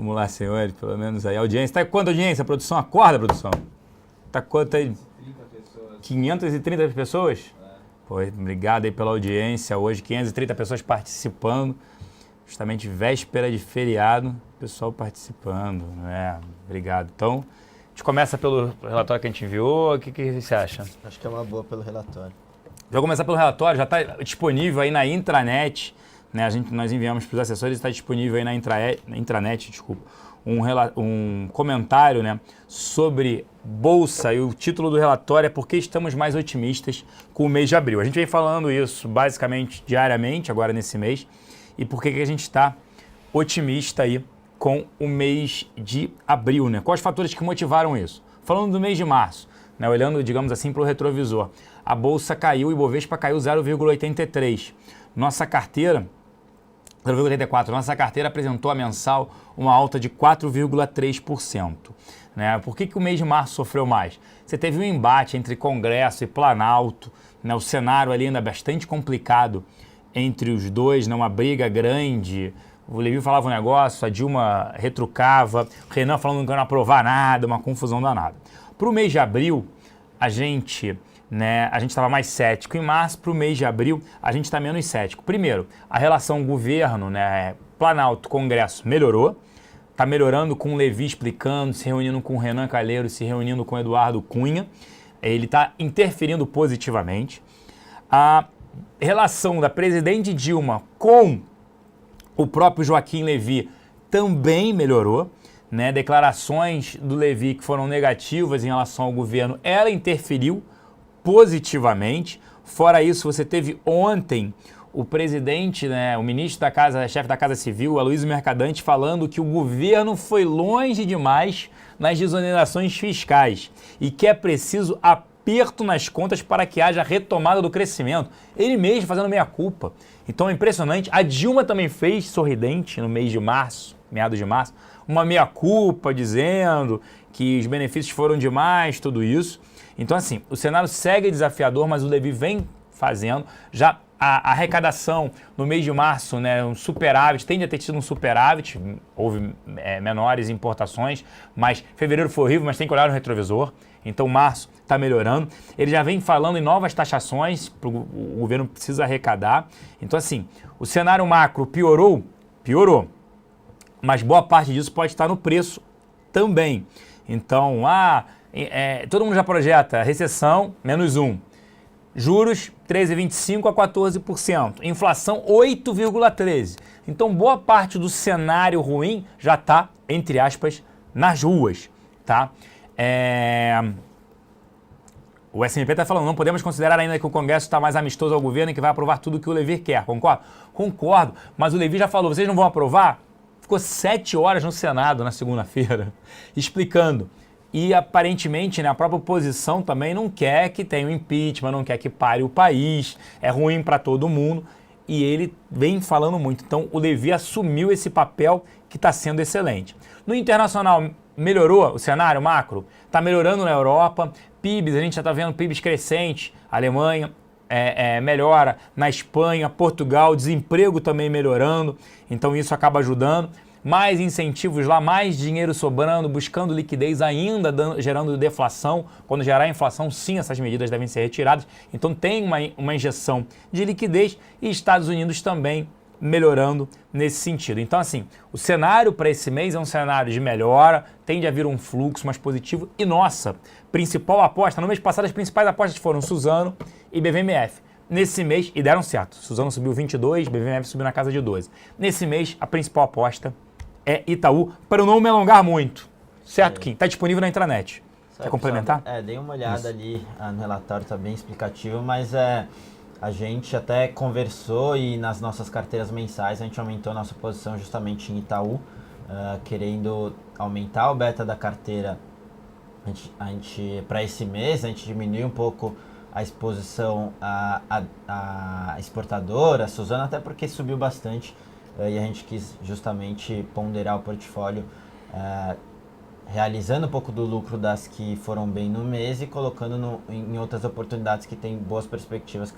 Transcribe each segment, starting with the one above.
Vamos lá, senhores, pelo menos aí. A audiência. Tá quanto audiência, produção? Acorda, produção. Tá quanto aí? 30 pessoas. 530 pessoas? Pô, obrigado aí pela audiência. Hoje, 530 pessoas participando. Justamente véspera de feriado, pessoal participando, né? Obrigado. Então, a gente começa pelo relatório que a gente enviou. O que você acha? Acho que é uma boa pelo relatório. Vou começar pelo relatório, já está disponível aí na intranet, né? Nós enviamos para os assessores, está disponível aí na intranet, desculpa, um comentário, né, sobre Bolsa, e o título do relatório é Por que estamos mais otimistas com o mês de abril. A gente vem falando isso basicamente diariamente, agora nesse mês, e por que a gente está otimista aí com o mês de abril, né? Quais os fatores que motivaram isso? Falando do mês de março, né, olhando, digamos assim, para o retrovisor, a Bolsa caiu, o Ibovespa caiu 0,83. Nossa carteira, 0,84, nossa carteira apresentou a mensal uma alta de 4,3%. Né? Por que o mês de março sofreu mais? Você teve um embate entre Congresso e Planalto, né? O cenário ali ainda bastante complicado entre os dois, né? Uma briga grande. O Levi falava um negócio, a Dilma retrucava, o Renan falando que não ia aprovar nada, uma confusão danada. Para o mês de abril, a gente estava mais cético. Em março, para o mês de abril, a gente está menos cético. Primeiro, a relação governo, né, Planalto, Congresso melhorou. Está melhorando com o Levi explicando, se reunindo com o Renan Calheiros, se reunindo com o Eduardo Cunha. Ele está interferindo positivamente. A relação da presidente Dilma com o próprio Joaquim Levy também melhorou. Né? Declarações do Levy que foram negativas em relação ao governo, ela interferiu positivamente. Fora isso, você teve ontem o presidente, né, o ministro da Casa, chefe da Casa Civil, Aloysio Mercadante, falando que o governo foi longe demais nas desonerações fiscais e que é preciso aperto nas contas para que haja retomada do crescimento. Ele mesmo fazendo meia-culpa. Então é impressionante. A Dilma também fez, sorridente, no mês de março, meados de março, uma meia-culpa dizendo que os benefícios foram demais, tudo isso. Então, assim, o cenário segue desafiador, mas o Levy vem fazendo. Já a arrecadação no mês de março, né, um superávit, tende a ter tido um superávit, houve menores importações, mas fevereiro foi horrível, mas tem que olhar no retrovisor. Então, março está melhorando. Ele já vem falando em novas taxações, o governo precisa arrecadar. Então, assim, o cenário macro piorou, mas boa parte disso pode estar no preço também. Então, todo mundo já projeta recessão, -1. Juros, 13,25% a 14%. Inflação, 8,13%. Então, boa parte do cenário ruim já está, entre aspas, nas ruas. Tá? O SMP está falando, não podemos considerar ainda que o Congresso está mais amistoso ao governo e que vai aprovar tudo que o Levy quer. Concorda? Concordo, mas o Levy já falou, vocês não vão aprovar? Ficou 7 horas no Senado na segunda-feira, explicando. E aparentemente, né, a própria oposição também não quer que tenha um impeachment, não quer que pare o país, é ruim para todo mundo. E ele vem falando muito. Então o Levy assumiu esse papel que está sendo excelente. No internacional, melhorou o cenário macro? Está melhorando na Europa. PIBs, a gente já está vendo PIBs crescentes. Alemanha melhora, na Espanha, Portugal, desemprego também melhorando. Então isso acaba ajudando. Mais incentivos lá, mais dinheiro sobrando, buscando liquidez ainda, gerando deflação. Quando gerar inflação, sim, essas medidas devem ser retiradas. Então tem uma injeção de liquidez e Estados Unidos também melhorando nesse sentido. Então, assim, o cenário para esse mês é um cenário de melhora, tende a vir um fluxo mais positivo. E nossa, principal aposta, no mês passado as principais apostas foram Suzano e BVMF. Nesse mês, e deram certo, Suzano subiu 22, BVMF subiu na casa de 12. Nesse mês, a principal aposta é Itaú, para eu não me alongar muito. Certo, Kim? Está disponível na intranet. Quer complementar? Dei uma olhada ali no relatório, está bem explicativo, mas a gente até conversou e nas nossas carteiras mensais a gente aumentou a nossa posição justamente em Itaú, querendo aumentar o beta da carteira. A gente para esse mês, a gente diminuiu um pouco a exposição à exportadora, a Suzano, até porque subiu bastante. E a gente quis justamente ponderar o portfólio, realizando um pouco do lucro das que foram bem no mês e colocando em outras oportunidades que têm boas perspectivas,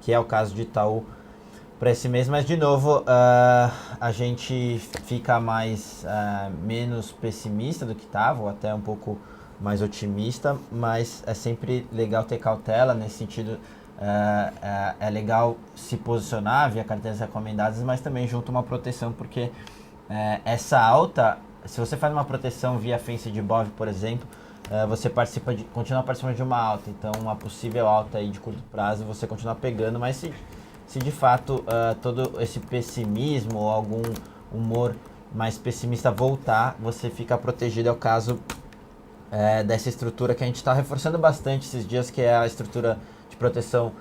que é o caso de Itaú para esse mês, mas de novo a gente fica menos pessimista do que estava, ou até um pouco mais otimista, mas é sempre legal ter cautela nesse sentido. É legal se posicionar via carteiras recomendadas, mas também junto uma proteção, porque essa alta, se você faz uma proteção via Fence de Bov, por exemplo, você continua participando de uma alta, então uma possível alta aí de curto prazo você continua pegando, mas se de fato todo esse pessimismo ou algum humor mais pessimista voltar, você fica protegido. É o caso dessa estrutura que a gente está reforçando bastante esses dias, que é a estrutura de proteção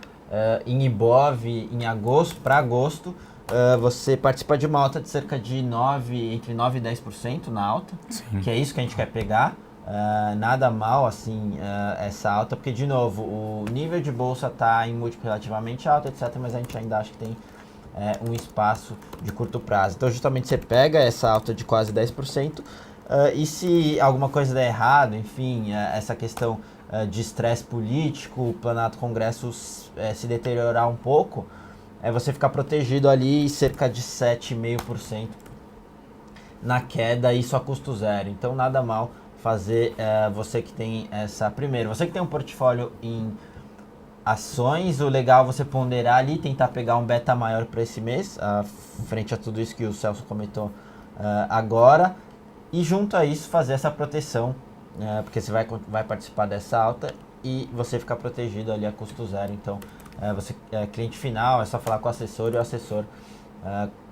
em Ibov em agosto, para agosto. Você participa de uma alta de cerca de entre 9% e 10% na alta. Sim. Que é isso que a gente quer pegar. Nada mal assim essa alta, porque de novo o nível de bolsa está em múltiplo relativamente alto, etc, mas a gente ainda acha que tem um espaço de curto prazo. Então justamente você pega essa alta de quase 10%, e se alguma coisa der errado, enfim, essa questão de estresse político, o Planalto Congresso se deteriorar um pouco, você ficar protegido ali cerca de 7,5% na queda, isso a custo zero. Então nada mal fazer. Você que tem você que tem um portfólio em ações, o legal é você ponderar ali, tentar pegar um beta maior para esse mês, frente a tudo isso que o Celso comentou agora, e junto a isso fazer essa proteção, porque você vai participar dessa alta e você ficar protegido ali a custo zero. Então você cliente final, é só falar com o assessor, e o assessor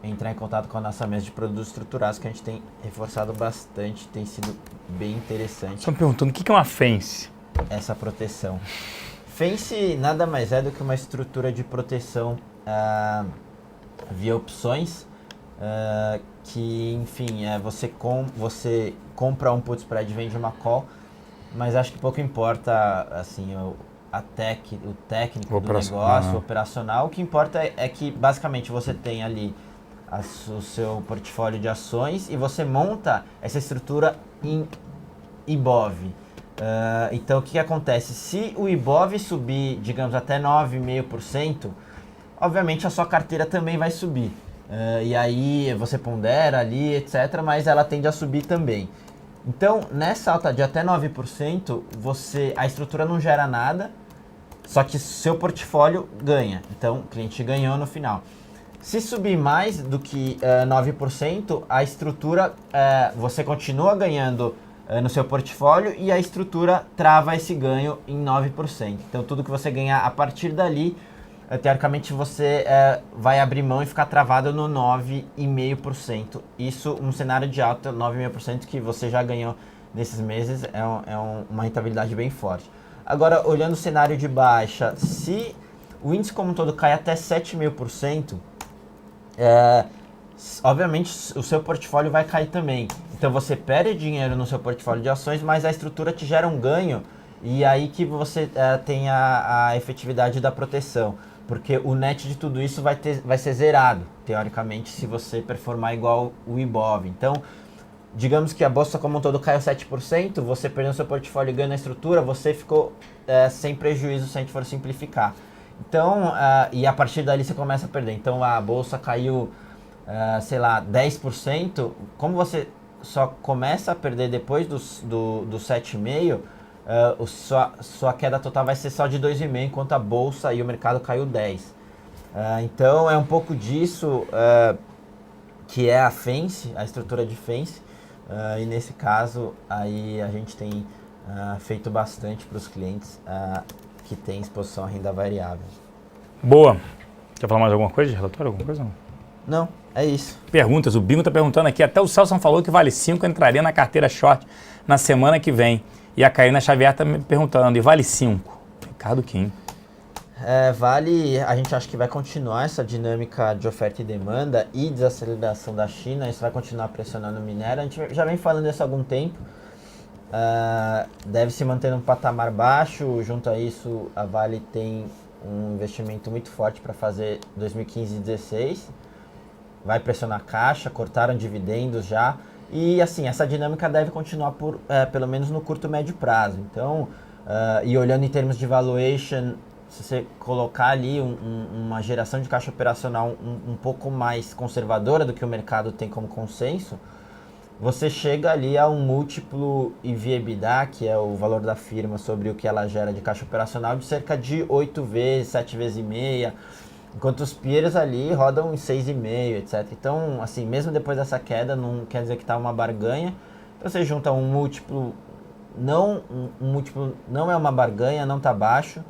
entrar em contato com a nossa mesa de produtos estruturados, que a gente tem reforçado bastante, tem sido bem interessante. Estão perguntando o que é uma Fence? Essa proteção. Fence nada mais é do que uma estrutura de proteção via opções, que enfim, você compra um put spread e vende uma call, mas acho que pouco importa assim, o técnico do negócio, o operacional. O que importa é que basicamente você tem ali o seu portfólio de ações e você monta essa estrutura em Ibov. Então o que acontece? Se o Ibov subir, digamos, até 9,5%, obviamente a sua carteira também vai subir. E aí você pondera ali, etc., mas ela tende a subir também. Então, nessa alta de até 9%, a estrutura não gera nada, só que seu portfólio ganha. Então, o cliente ganhou no final. Se subir mais do que 9%, a estrutura, você continua ganhando no seu portfólio e a estrutura trava esse ganho em 9%. Então, tudo que você ganhar a partir dali, teoricamente você vai abrir mão e ficar travado no 9,5%. Isso, um cenário de alta, 9,5% que você já ganhou nesses meses, uma rentabilidade bem forte. Agora, olhando o cenário de baixa, se o índice como um todo cai até 7,5%, obviamente o seu portfólio vai cair também. Então você perde dinheiro no seu portfólio de ações, mas a estrutura te gera um ganho, e aí que você tem a efetividade da proteção. Porque o net de tudo isso vai ser zerado, teoricamente, se você performar igual o Ibov. Então, digamos que a bolsa como um todo caiu 7%, você perdeu seu portfólio e ganhou na estrutura, você ficou sem prejuízo se a gente for simplificar. Então, e a partir dali você começa a perder. Então, a bolsa caiu, sei lá, 10%, como você só começa a perder depois do 7,5%, sua queda total vai ser só de 2,5%, enquanto a bolsa e o mercado caiu 10%. Então é um pouco disso que é a Fence, a estrutura de Fence, e nesse caso aí a gente tem feito bastante para os clientes que têm exposição à renda variável. Boa. Quer falar mais alguma coisa de relatório? Alguma coisa? Não, é isso. Perguntas. O Bingo está perguntando aqui. Até o Celso falou que Vale 5 entraria na carteira short na semana que vem. E a Karina Xavier está me perguntando, e Vale 5? Ricardo Kim. Vale, a gente acha que vai continuar essa dinâmica de oferta e demanda e desaceleração da China, isso vai continuar pressionando o minério. A gente já vem falando isso há algum tempo. Deve se manter num patamar baixo. Junto a isso, a Vale tem um investimento muito forte para fazer 2015 e 2016. Vai pressionar a caixa, cortaram dividendos já. E assim, essa dinâmica deve continuar pelo menos no curto e médio prazo. Então, e olhando em termos de valuation, se você colocar ali uma geração de caixa operacional um pouco mais conservadora do que o mercado tem como consenso, você chega ali a um múltiplo EV/EBITDA, que é o valor da firma sobre o que ela gera de caixa operacional, de cerca de 8 vezes, 7 vezes e meia, enquanto os peers ali rodam em 6,5, etc. Então, assim, mesmo depois dessa queda, não quer dizer que está uma barganha. Então, você junta um múltiplo não é uma barganha, não está baixo,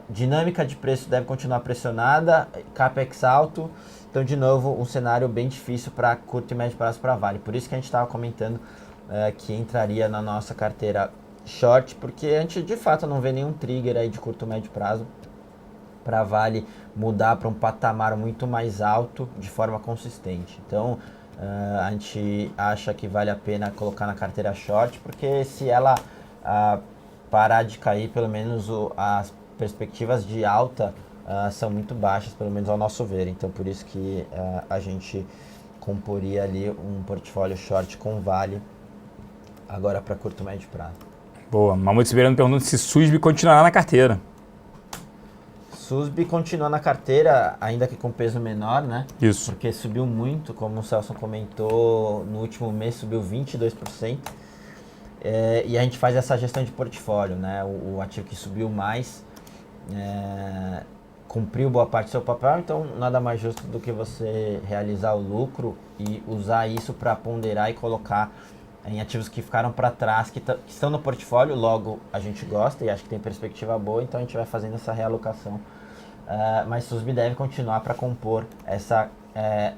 dinâmica de preço deve continuar pressionada, capex alto. Então, de novo, um cenário bem difícil para curto e médio prazo para Vale. Por isso que a gente estava comentando que entraria na nossa carteira short, porque a gente de fato não vê nenhum trigger aí de curto e médio prazo para Vale mudar para um patamar muito mais alto de forma consistente. Então, a gente acha que vale a pena colocar na carteira short, porque se ela parar de cair, pelo menos as perspectivas de alta são muito baixas, pelo menos ao nosso ver. Então, por isso que a gente comporia ali um portfólio short com Vale agora para curto e médio prazo. Boa. Mamute Siberiano perguntando se SUSB continuará na carteira. SUSB continua na carteira, ainda que com peso menor, né? Isso. Porque subiu muito, como o Celso comentou, no último mês subiu 22%. E a gente faz essa gestão de portfólio, né? O ativo que subiu mais cumpriu boa parte do seu papel, então nada mais justo do que você realizar o lucro e usar isso para ponderar e colocar em ativos que ficaram para trás, que estão no portfólio. Logo a gente gosta e acho que tem perspectiva boa, então a gente vai fazendo essa realocação. Mas SUSB deve continuar para compor essa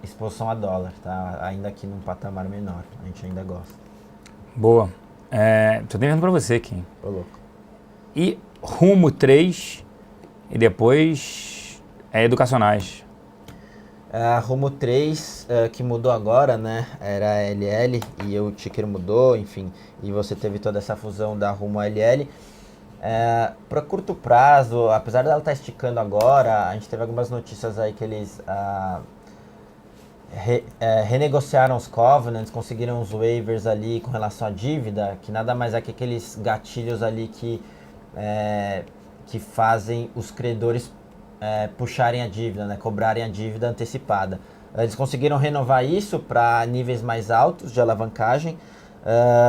exposição a dólar, tá? Ainda que num patamar menor, a gente ainda gosta. Boa. Tô devendo para você, Kim. Ô, louco. E Rumo 3 e depois educacionais. Rumo 3, que mudou agora, né? Era a LL e o ticker mudou, enfim. E você teve toda essa fusão da Rumo a LL. Para curto prazo, apesar dela estar esticando agora, a gente teve algumas notícias aí que eles renegociaram os covenants, conseguiram os waivers ali com relação à dívida, que nada mais é que aqueles gatilhos ali que fazem os credores puxarem a dívida, né, cobrarem a dívida antecipada. Eles conseguiram renovar isso para níveis mais altos de alavancagem,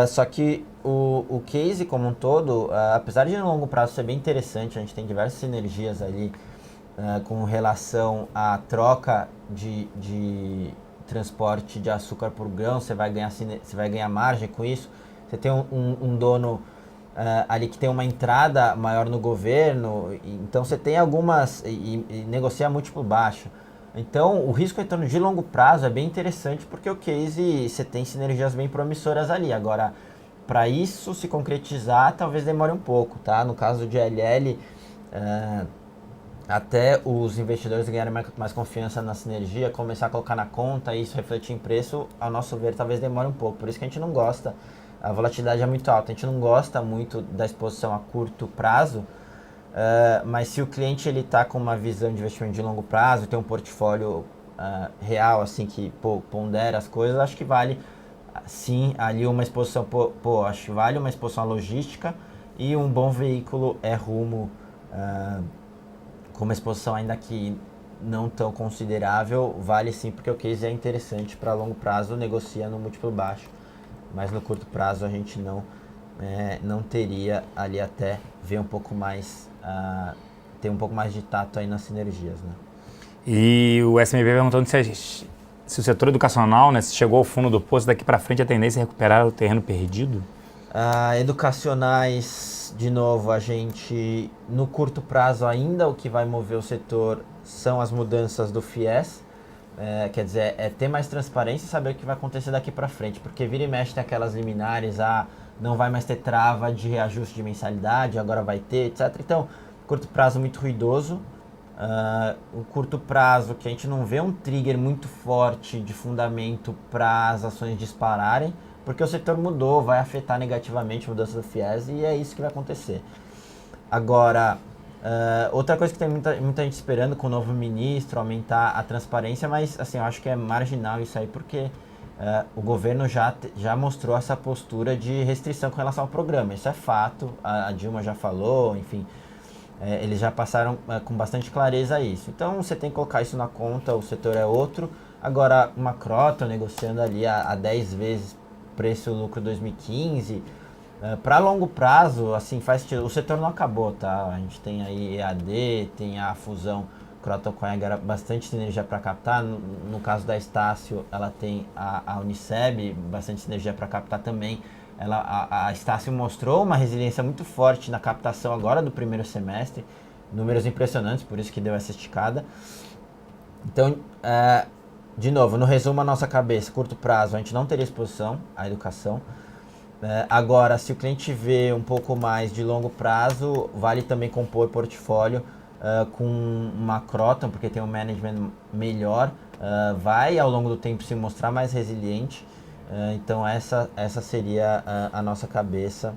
só que o case como um todo, apesar de no longo prazo ser bem interessante, a gente tem diversas sinergias ali com relação à troca de transporte de açúcar por grão, você vai ganhar margem com isso, você tem um dono ali que tem uma entrada maior no governo, então você tem algumas, e negocia múltiplo baixo. Então o risco retorno de longo prazo é bem interessante, porque o case você tem sinergias bem promissoras ali. Agora, para isso se concretizar, talvez demore um pouco, tá? No caso de LL, até os investidores ganharem mais confiança na sinergia, começar a colocar na conta e isso refletir em preço, ao nosso ver, talvez demore um pouco. Por isso que a gente não gosta. A volatilidade é muito alta, a gente não gosta muito da exposição a curto prazo, mas se o cliente está com uma visão de investimento de longo prazo, tem um portfólio real, assim, que pondera as coisas, acho que vale sim ali uma exposição, acho que vale uma exposição à logística, e um bom veículo é Rumo, com uma exposição ainda que não tão considerável, vale sim, porque o case é interessante para longo prazo, negocia no múltiplo baixo. Mas no curto prazo a gente não teria ali, até ver um pouco mais, ter um pouco mais de tato aí nas sinergias, né? E o SMB perguntando se o setor educacional, né, se chegou ao fundo do poço, daqui para frente a tendência é recuperar o terreno perdido? Educacionais, de novo, a gente, no curto prazo ainda, o que vai mover o setor são as mudanças do FIES. Quer dizer, ter mais transparência e saber o que vai acontecer daqui para frente, porque vira e mexe tem aquelas liminares, não vai mais ter trava de reajuste de mensalidade, agora vai ter, etc. Então, curto prazo muito ruidoso, o curto prazo que a gente não vê um trigger muito forte de fundamento para as ações dispararem, porque o setor mudou, vai afetar negativamente a mudança do FIES e é isso que vai acontecer. Agora, outra coisa que tem muita gente esperando com o novo ministro, aumentar a transparência, mas assim, eu acho que é marginal isso aí, porque o governo já mostrou essa postura de restrição com relação ao programa. Isso é fato, a Dilma já falou, enfim. eles já passaram com bastante clareza isso. Então você tem que colocar isso na conta, o setor é outro. Agora, uma Croton negociando ali a 10 vezes preço-lucro 2015, para longo prazo, assim, faz sentido. O setor não acabou, tá? A gente tem aí EAD, tem a fusão Croton com a Egara, bastante sinergia para captar. No caso da Estácio, ela tem a Uniceb, bastante sinergia para captar também. A Estácio mostrou uma resiliência muito forte na captação agora do primeiro semestre, números impressionantes, por isso que deu essa esticada. Então, de novo, no resumo, a nossa cabeça, curto prazo, a gente não teria exposição à educação. Agora, se o cliente vê um pouco mais de longo prazo, vale também compor portfólio com uma Croton, porque tem um management melhor, vai ao longo do tempo se mostrar mais resiliente. Então essa seria a nossa cabeça.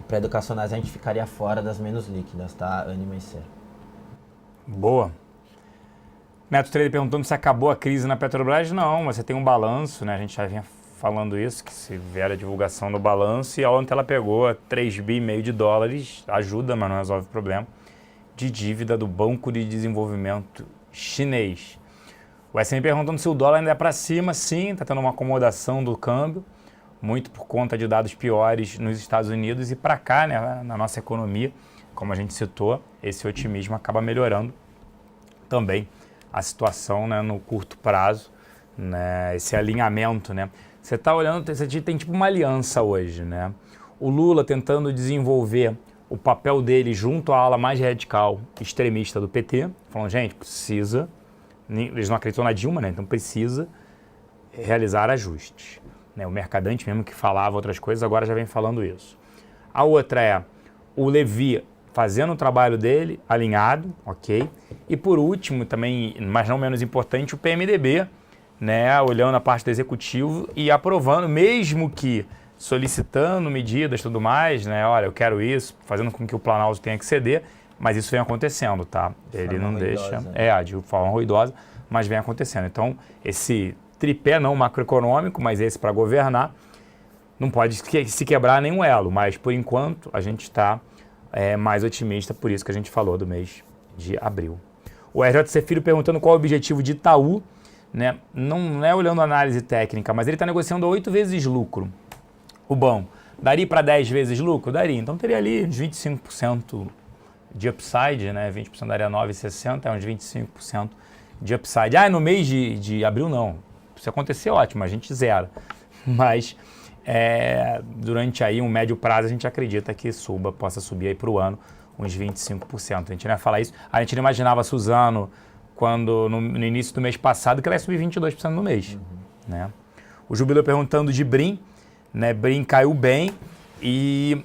Para educacionais a gente ficaria fora das menos líquidas, tá? Anima e Ser. Boa. Neto Trader perguntando se acabou a crise na Petrobras. Não, você tem um balanço, né? A gente já vinha falando isso, que se vier a divulgação do balanço, e ontem ela pegou 3,5 bi de dólares, ajuda, mas não resolve o problema, de dívida do Banco de Desenvolvimento Chinês. O SM perguntando se o dólar ainda é para cima. Sim, está tendo uma acomodação do câmbio, muito por conta de dados piores nos Estados Unidos, e para cá, né, na nossa economia, como a gente citou, esse otimismo acaba melhorando também a situação, né, no curto prazo, né, esse alinhamento, né. Você está olhando, você tem tipo uma aliança hoje, né? O Lula tentando desenvolver o papel dele junto à ala mais radical, extremista do PT, falando, gente, precisa, eles não acreditam na Dilma, né? Então precisa realizar ajustes. Né? O Mercadante mesmo que falava outras coisas, agora já vem falando isso. A outra é o Levi fazendo o trabalho dele, alinhado, ok? E por último, também, mas não menos importante, o PMDB, né, olhando a parte do executivo e aprovando, mesmo que solicitando medidas e tudo mais, né, olha, eu quero isso, fazendo com que o Planalto tenha que ceder, mas isso vem acontecendo, tá? Ele não deixa, de forma ruidosa, mas vem acontecendo. Então, esse tripé não macroeconômico, mas esse para governar, não pode se quebrar nenhum elo, mas por enquanto a gente está mais otimista, por isso que a gente falou do mês de abril. O RJC Filho perguntando qual é o objetivo de Itaú, né? Não é olhando análise técnica, mas ele está negociando a 8 vezes lucro. O bom, daria para 10 vezes lucro? Daria. Então teria ali uns 25% de upside, né? 20% daria 9,60, é uns 25% de upside. No mês de abril não. Se acontecer, ótimo, a gente zera. Mas durante aí um médio prazo a gente acredita que possa subir aí para o ano uns 25%. A gente não ia falar isso. A gente não imaginava, Suzano, quando no início do mês passado, que ela ia subir 22% no mês. Né? O Jubileu perguntando de Brim, né? Brim caiu bem e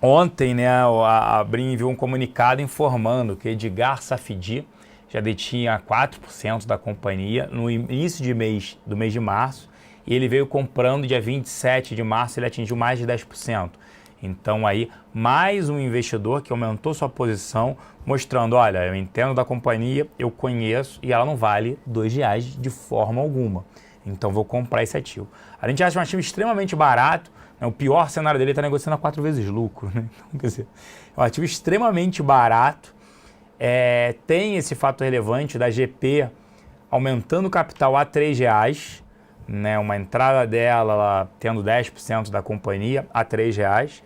ontem, né, a Brim enviou um comunicado informando que Edgar Safidi já detinha 4% da companhia no início do mês de março, e ele veio comprando dia 27 de março, ele atingiu mais de 10%. Então aí, mais um investidor que aumentou sua posição, mostrando, olha, eu entendo da companhia, eu conheço e ela não vale R$2 de forma alguma. Então vou comprar esse ativo. A gente acha um ativo extremamente barato, né? O pior cenário dele está negociando a 4 vezes lucro. Né? Então, quer dizer, é um ativo extremamente barato. Tem esse fato relevante da GP aumentando o capital a R$3, né? Uma entrada dela ela tendo 10% da companhia a R$3.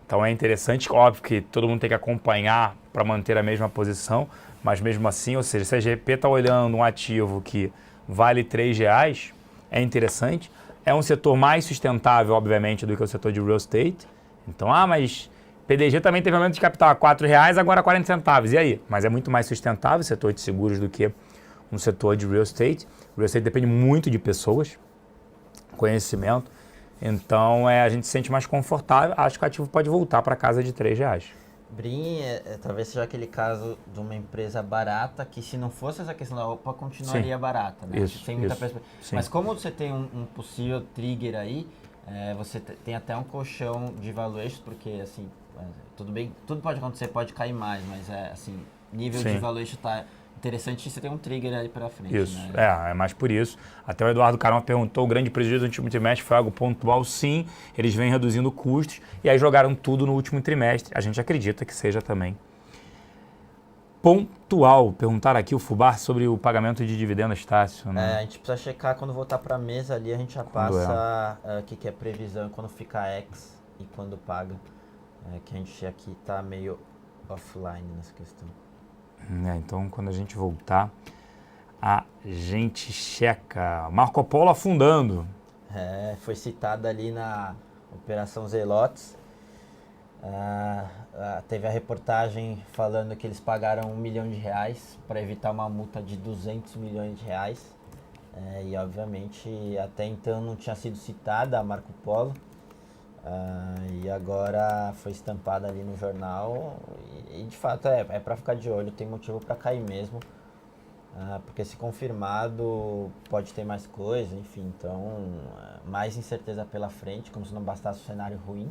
Então é interessante, óbvio que todo mundo tem que acompanhar para manter a mesma posição, mas mesmo assim, ou seja, se a GP está olhando um ativo que vale R$3, é interessante. É um setor mais sustentável, obviamente, do que o setor de real estate. Então, mas PDG também teve aumento de capital a R$4, agora 40 centavos. E aí? Mas é muito mais sustentável o setor de seguros do que um setor de real estate. O real estate depende muito de pessoas, conhecimento. Então, a gente se sente mais confortável. Acho que o ativo pode voltar para casa de R$3. Brim talvez seja aquele caso de uma empresa barata que, se não fosse essa questão da OPA, continuaria barata, né? Isso, sem muita perspectiva. Mas como você tem um possível trigger aí, você tem até um colchão de valuation, porque assim, tudo bem, tudo pode acontecer, pode cair mais, mas assim, nível de valuation está Interessante você ter um trigger ali para frente. Isso, né? é mais por isso. Até o Eduardo Carão perguntou, o grande prejuízo do último trimestre foi algo pontual? Sim, eles vêm reduzindo custos e aí jogaram tudo no último trimestre. A gente acredita que seja também pontual. Perguntaram aqui o Fubá sobre o pagamento de dividendos, Tássio. Né? A gente precisa checar quando voltar para a mesa ali, a gente já passa o que é previsão, quando fica X e quando paga. Que a gente aqui está meio offline nessa questão. Então, quando a gente voltar, a gente checa. Marco Polo afundando. Foi citada ali na Operação Zelotes. Teve a reportagem falando que eles pagaram R$1 milhão para evitar uma multa de R$200 milhões. E, obviamente, até então não tinha sido citada a Marco Polo. E agora foi estampada ali no jornal e de fato é para ficar de olho, tem motivo para cair mesmo, porque se confirmado pode ter mais coisa, enfim, então mais incerteza pela frente, como se não bastasse o cenário ruim,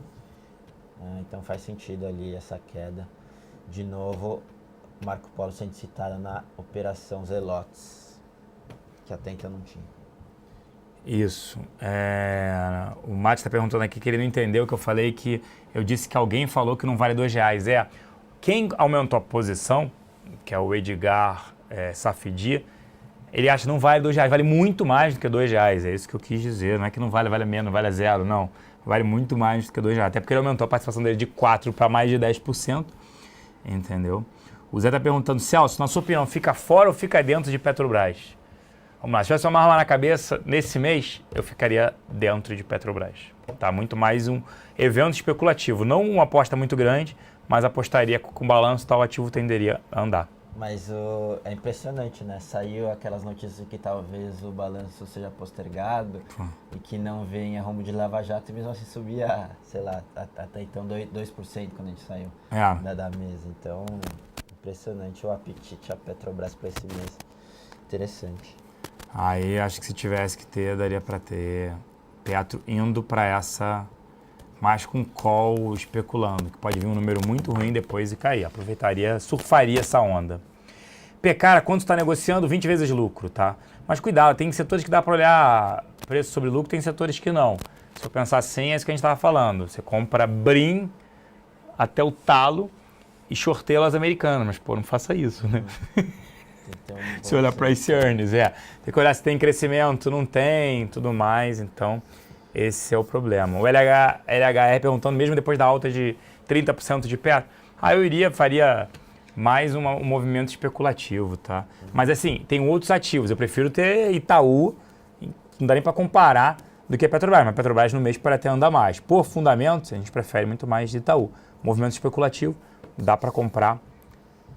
então faz sentido ali essa queda. De novo, Marco Polo sendo citada na Operação Zelotes, que até então não tinha. Isso. O Mate está perguntando aqui que ele não entendeu que eu falei que eu disse que alguém falou que não vale R$2. Quem aumentou a posição, que é o Edgar Safidi, ele acha que não vale R$2, vale muito mais do que R$2. É isso que eu quis dizer. Não é que não vale menos, vale zero, não. Vale muito mais do que R$2. Até porque ele aumentou a participação dele de 4% para mais de 10%. Entendeu? O Zé está perguntando, Celso, na sua opinião, fica fora ou fica dentro de Petrobras? Vamos lá, se tivesse uma arma na cabeça, nesse mês, eu ficaria dentro de Petrobras. Tá? Muito mais um evento especulativo. Não uma aposta muito grande, mas apostaria com balanço, tal ativo tenderia a andar. Mas é impressionante, né? Saiu aquelas notícias que talvez o balanço seja postergado e que não venha rumo de Lava Jato e mesmo assim subia, sei lá, até então 2% quando a gente saiu da mesa. Então, impressionante o apetite a Petrobras para esse mês. Interessante. Aí acho que se tivesse que ter, daria para ter Petro indo para essa, mais com call especulando, que pode vir um número muito ruim depois e cair. Aproveitaria, surfaria essa onda. Cara, quando está negociando, 20 vezes lucro, tá? Mas cuidado, tem setores que dá para olhar preço sobre lucro, tem setores que não. Se eu pensar assim, é isso que a gente estava falando. Você compra Brim até o talo e shorteia as americanas, mas não faça isso, né? Se olhar price earnings, tem que olhar se tem crescimento, não tem, tudo mais, então esse é o problema. O LHR perguntando, mesmo depois da alta de 30% de Petro, eu faria mais um movimento especulativo, tá? Mas assim, tem outros ativos, eu prefiro ter Itaú, não dá nem para comparar, do que Petrobras, mas Petrobras no mês pode até andar mais. Por fundamentos, a gente prefere muito mais de Itaú. Movimento especulativo, dá para comprar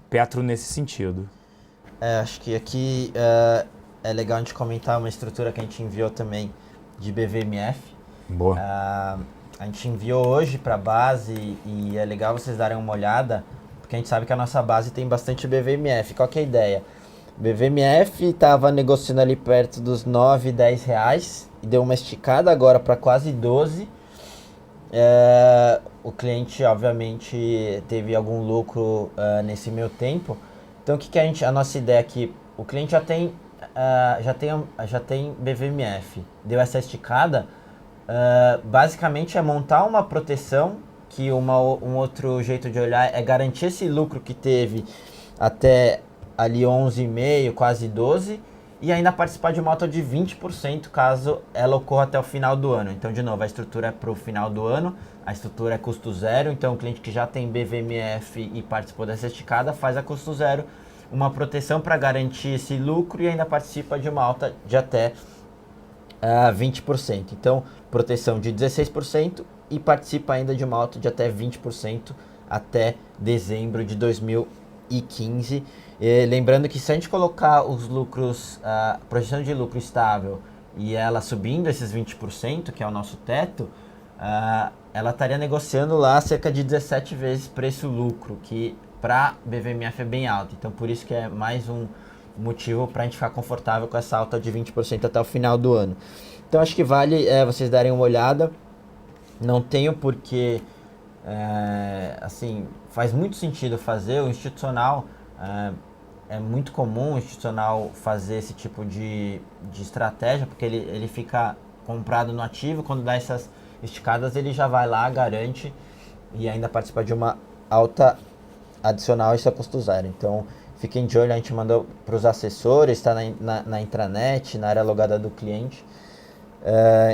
Petro nesse sentido. Acho que aqui é legal a gente comentar uma estrutura que a gente enviou também de BVMF. Boa. A gente enviou hoje para a base e é legal vocês darem uma olhada, porque a gente sabe que a nossa base tem bastante BVMF. Qual que é a ideia? BVMF estava negociando ali perto dos R$9, R$10 e deu uma esticada agora para quase 12. O cliente, obviamente, teve algum lucro nesse meio tempo. Então, o que a nossa ideia aqui? O cliente já tem BVMF, deu essa esticada. Basicamente, é montar uma proteção, que um outro jeito de olhar é garantir esse lucro que teve até ali 11,5, quase 12, e ainda participar de uma alta de 20% caso ela ocorra até o final do ano. Então, de novo, a estrutura é para o final do ano, a estrutura é custo zero, então o cliente que já tem BVMF e participou dessa esticada faz a custo zero, uma proteção para garantir esse lucro e ainda participa de uma alta de até 20%. Então, proteção de 16% e participa ainda de uma alta de até 20% até dezembro de 2015. Lembrando que se a gente colocar os lucros, a projeção de lucro estável e ela subindo esses 20%, que é o nosso teto, ela estaria negociando lá cerca de 17 vezes preço-lucro, que para BVMF é bem alto. Então, por isso que é mais um motivo para a gente ficar confortável com essa alta de 20% até o final do ano. Então, acho que vale vocês darem uma olhada. Não tenho porquê, assim, faz muito sentido fazer. O institucional é muito comum o institucional fazer esse tipo de estratégia, porque ele fica comprado no ativo, quando dá essas esticadas ele já vai lá, garante e ainda participa de uma alta adicional, isso é custo zero. Então fiquem de olho, a gente mandou para os assessores, está na intranet, na área logada do cliente.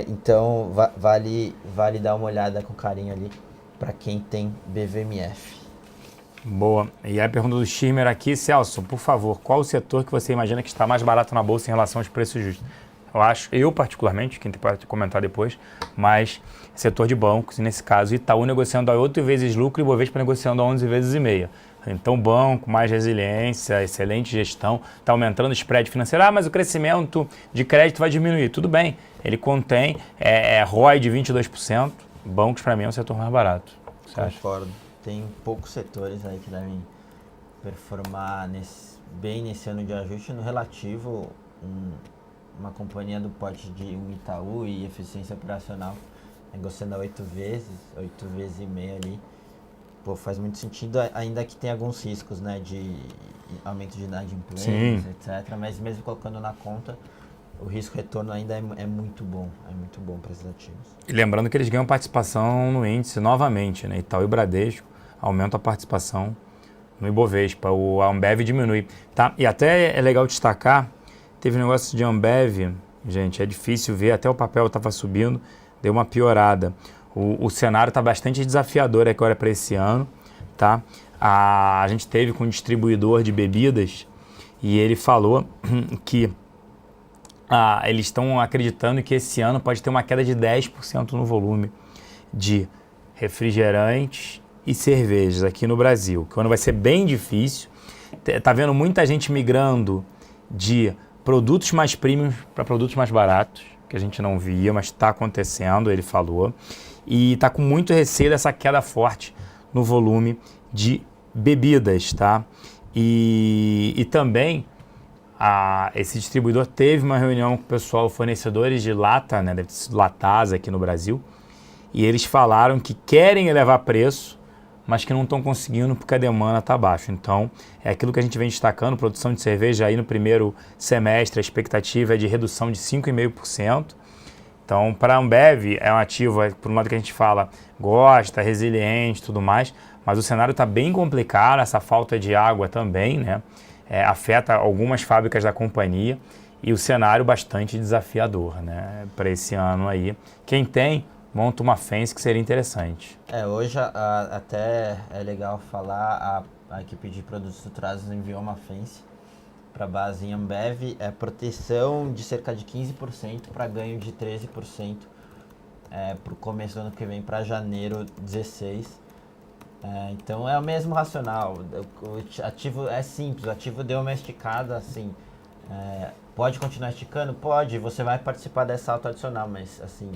Então vale dar uma olhada com carinho ali para quem tem BVMF. Boa. E a pergunta do Schirmer aqui, Celso, por favor, qual o setor que você imagina que está mais barato na bolsa em relação aos preços justos? Eu particularmente, quem pode comentar depois, mas setor de bancos, nesse caso Itaú negociando a 8 vezes lucro e Bovespa negociando a 11 vezes e meia. Então banco, mais resiliência, excelente gestão, está aumentando o spread financeiro. Mas o crescimento de crédito vai diminuir. Tudo bem, ele contém ROI de 22%, bancos para mim é um setor mais barato. Concordo. Tem poucos setores aí que devem performar bem nesse ano de ajuste. No relativo, uma companhia do porte de um Itaú e eficiência operacional negociando a 8 vezes e meia ali, pô, faz muito sentido, ainda que tem alguns riscos, né, de aumento de inadimplência, etc. Mas mesmo colocando na conta, o risco-retorno ainda é muito bom para esses ativos. E lembrando que eles ganham participação no índice novamente, né? Itaú e Bradesco aumentam a participação no Ibovespa, a Ambev diminui. Tá? E até é legal destacar, teve um negócio de Ambev, gente, é difícil ver, até o papel estava subindo, deu uma piorada. O cenário está bastante desafiador agora para esse ano. Tá? A gente teve com um distribuidor de bebidas e ele falou que eles estão acreditando que esse ano pode ter uma queda de 10% no volume de refrigerantes e cervejas aqui no Brasil, que o ano vai ser bem difícil. Tá vendo muita gente migrando de produtos mais premium para produtos mais baratos, que a gente não via, mas está acontecendo, ele falou. E está com muito receio dessa queda forte no volume de bebidas, tá? E também esse distribuidor teve uma reunião com o pessoal, fornecedores de lata, né, deve ter sido Latasa aqui no Brasil, e eles falaram que querem elevar preço, mas que não estão conseguindo porque a demanda está baixa. Então, é aquilo que a gente vem destacando, produção de cerveja aí no primeiro semestre, a expectativa é de redução de 5,5%. Então, para a Ambev, é um ativo, por um lado que a gente fala, gosta, resiliente e tudo mais, mas o cenário está bem complicado, essa falta de água também, né? Afeta algumas fábricas da companhia e o cenário bastante desafiador, né? Para esse ano aí. Quem tem, monta uma fence que seria interessante. Hoje até é legal falar, a equipe de produtos estruturados enviou uma fence para a base em Ambev, proteção de cerca de 15% para ganho de 13% para o começo do ano que vem, para janeiro 16. Então é o mesmo racional, o ativo é simples, o ativo deu uma esticada assim, pode continuar esticando? Pode, você vai participar dessa alta adicional, mas assim,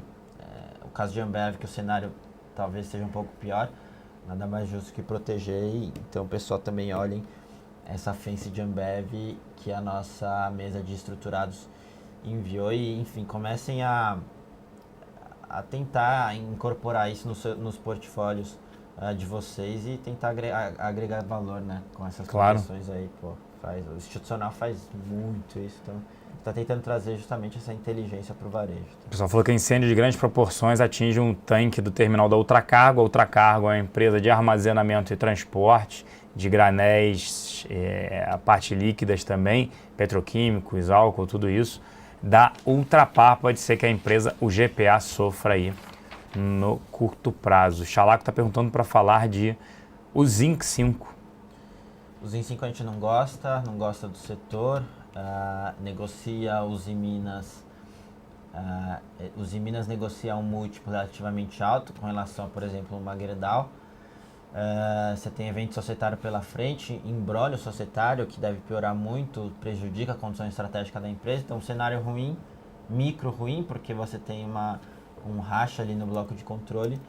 o caso de Ambev, que o cenário talvez seja um pouco pior, nada mais justo que proteger, então o pessoal também olhem essa fence de Ambev que a nossa mesa de estruturados enviou e enfim, comecem a tentar incorporar isso nos portfólios de vocês e tentar agregar valor, né, com essas proteções aí, pô, o institucional faz muito isso, então está tentando trazer justamente essa inteligência para o varejo. O pessoal falou que incêndio de grandes proporções atinge um tanque do terminal da Ultracargo. A Ultracargo é uma empresa de armazenamento e transporte de granéis, a parte líquidas também, petroquímicos, álcool, tudo isso. Da Ultrapar, pode ser que a empresa, o GPA, sofra aí no curto prazo. O Chalaco está perguntando para falar de o Zinc 5. O Zinc 5 a gente não gosta do setor, negocia os Minas. Os Minas negocia um múltiplo relativamente alto com relação a, por exemplo, uma Gerdau. Você tem evento societário pela frente, imbróglio societário que deve piorar muito, prejudica a condição estratégica da empresa. Então, um cenário ruim, micro ruim, porque você tem um racha ali no bloco de controle.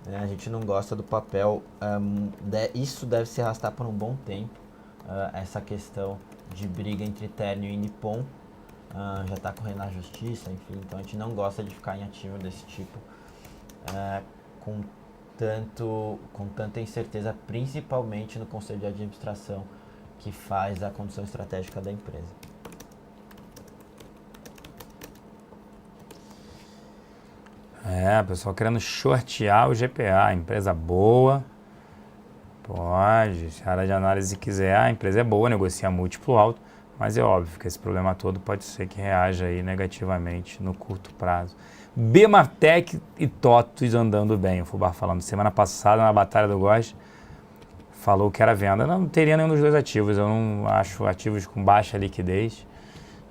A gente não gosta do papel, isso deve se arrastar por um bom tempo, essa questão de briga entre Ternium e Nippon, já está correndo na justiça, enfim, então a gente não gosta de ficar em ativo desse tipo, com tanta incerteza, principalmente no conselho de administração que faz a condução estratégica da empresa. Pessoal querendo shortear o GPA, empresa boa, pode, se a área de análise quiser, a empresa é boa, negocia múltiplo alto, mas é óbvio que esse problema todo pode ser que reaja aí negativamente no curto prazo. Bematec e TOTVS andando bem, o Fubá falando, semana passada na Batalha do Góis, falou que era venda, não teria nenhum dos dois ativos, eu não acho ativos com baixa liquidez,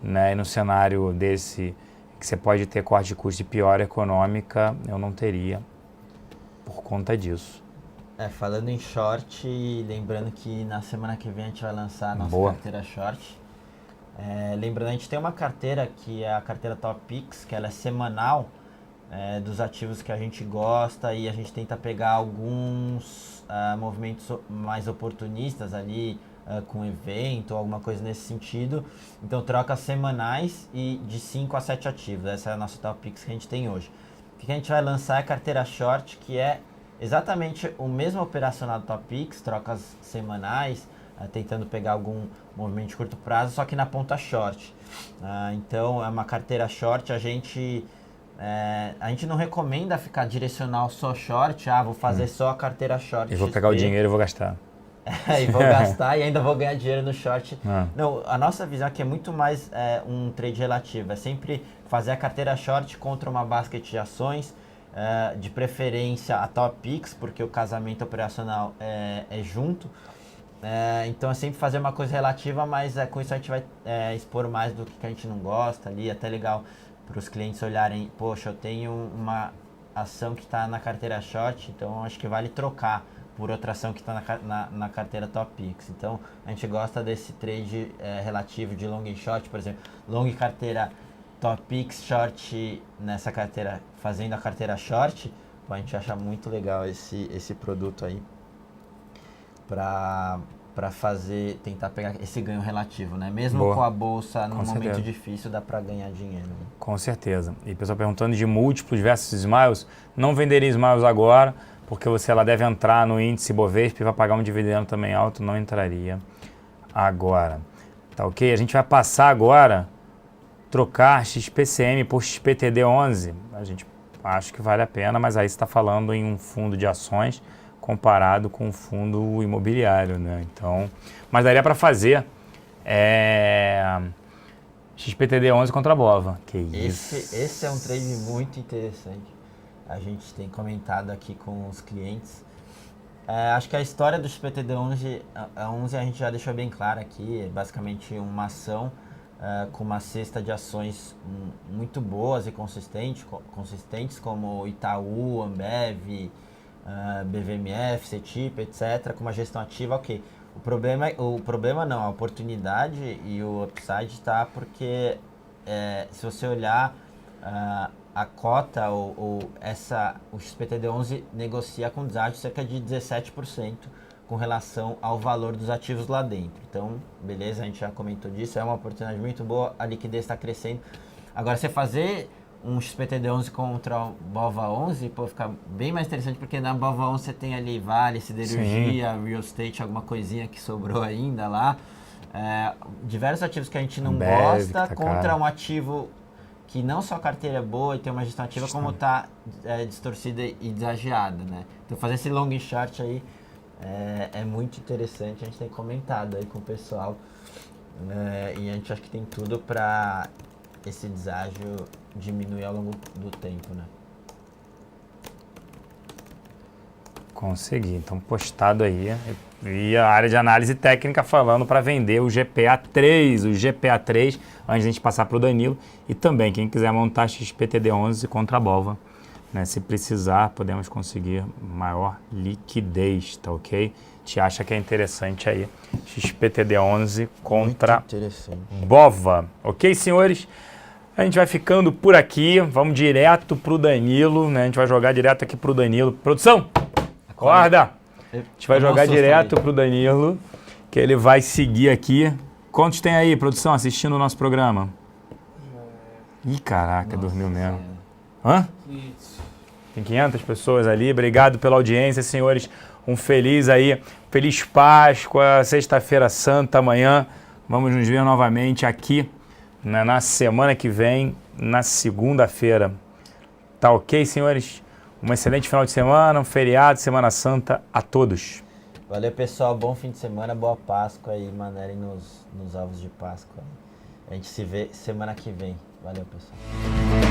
né, e no cenário desse que você pode ter corte de custo e piora econômica, eu não teria por conta disso. Falando em short, lembrando que na semana que vem a gente vai lançar a nossa carteira short. Lembrando, a gente tem uma carteira que é a carteira Top Picks, que ela é semanal, dos ativos que a gente gosta, e a gente tenta pegar alguns movimentos mais oportunistas ali, com evento ou alguma coisa nesse sentido. Então trocas semanais e de 5 a 7 ativos. Essa é a nossa Top Picks que a gente tem hoje. O que a gente vai lançar é a carteira short, que é exatamente o mesmo operacional do Top Picks, trocas semanais, tentando pegar algum movimento de curto prazo, só que na ponta short. Então é uma carteira short, a gente não recomenda ficar direcional só short, vou fazer só a carteira short. E vou pegar o dinheiro e vou gastar. E vou gastar e ainda vou ganhar dinheiro no short. Não, a nossa visão aqui é muito mais um trade relativo. É sempre fazer a carteira short contra uma basket de ações, de preferência a Top Picks, porque o casamento operacional é junto. Então é sempre fazer uma coisa relativa, mas com isso a gente vai expor mais do que a gente não gosta ali. Até legal para os clientes olharem, poxa, eu tenho uma ação que está na carteira short, então acho que vale trocar por outra ação que está na carteira Top Picks. Então, a gente gosta desse trade relativo de long e short, por exemplo, long carteira Top Picks, short nessa carteira, fazendo a carteira short, a gente acha muito legal esse produto aí para tentar pegar esse ganho relativo, né? Mesmo com a bolsa num momento difícil, dá para ganhar dinheiro. Né? Com certeza. E o pessoal perguntando de múltiplos versus Smiles, não venderia Smiles agora, porque ela deve entrar no índice Bovespa e vai pagar um dividendo também alto, não entraria agora. Tá ok? A gente vai passar agora, trocar XPCM por XPTD11. A gente acha que vale a pena, mas aí você está falando em um fundo de ações comparado com um fundo imobiliário, né? Então, mas daria para fazer XPTD11 contra a BOVA. Que isso? Esse é um trade muito interessante. A gente tem comentado aqui com os clientes. Acho que a história do XPTD11 a gente já deixou bem clara aqui. É basicamente uma ação com uma cesta de ações muito boas e consistentes como Itaú, Ambev, BVMF, CETIP, etc., com uma gestão ativa, ok. O problema não, a oportunidade e o upside está porque se você olhar a cota o XPTD11 negocia com deságio cerca de 17% com relação ao valor dos ativos lá dentro. Então, beleza, a gente já comentou disso, é uma oportunidade muito boa, a liquidez está crescendo. Agora, você fazer um XPTD11 contra o BOVA11, fica bem mais interessante, porque na BOVA11 você tem ali Vale, Siderurgia, Real Estate, alguma coisinha que sobrou ainda lá. Diversos ativos que a gente não gosta contra um ativo que não só a carteira é boa e tem uma gestão ativa, como está distorcida e desagiada, né? Então fazer esse long e short aí é muito interessante, a gente tem comentado aí com o pessoal, e a gente acha que tem tudo para esse deságio diminuir ao longo do tempo, né? Consegui, então postado aí. E a área de análise técnica falando para vender o GPA3, antes de a gente passar para o Danilo. E também, quem quiser montar XPTD11 contra a BOVA, né? Se precisar, podemos conseguir maior liquidez, tá ok? Te acha que é interessante aí, XPTD11 contra BOVA. Ok, senhores? A gente vai ficando por aqui, vamos direto para o Danilo, né? A gente vai jogar direto aqui para o Danilo. Produção, acorda! A gente vai jogar direto para o Danilo, que ele vai seguir aqui. Quantos tem aí, produção, assistindo o nosso programa? Ih, caraca, dormiu mesmo. Hã? Tem 500 pessoas ali. Obrigado pela audiência, senhores. Feliz Páscoa, sexta-feira santa, amanhã. Vamos nos ver novamente aqui, né, na semana que vem, na segunda-feira. Tá ok, senhores? Um excelente final de semana, um feriado, Semana Santa a todos. Valeu, pessoal. Bom fim de semana, boa Páscoa e manerem nos ovos de Páscoa. A gente se vê semana que vem. Valeu, pessoal.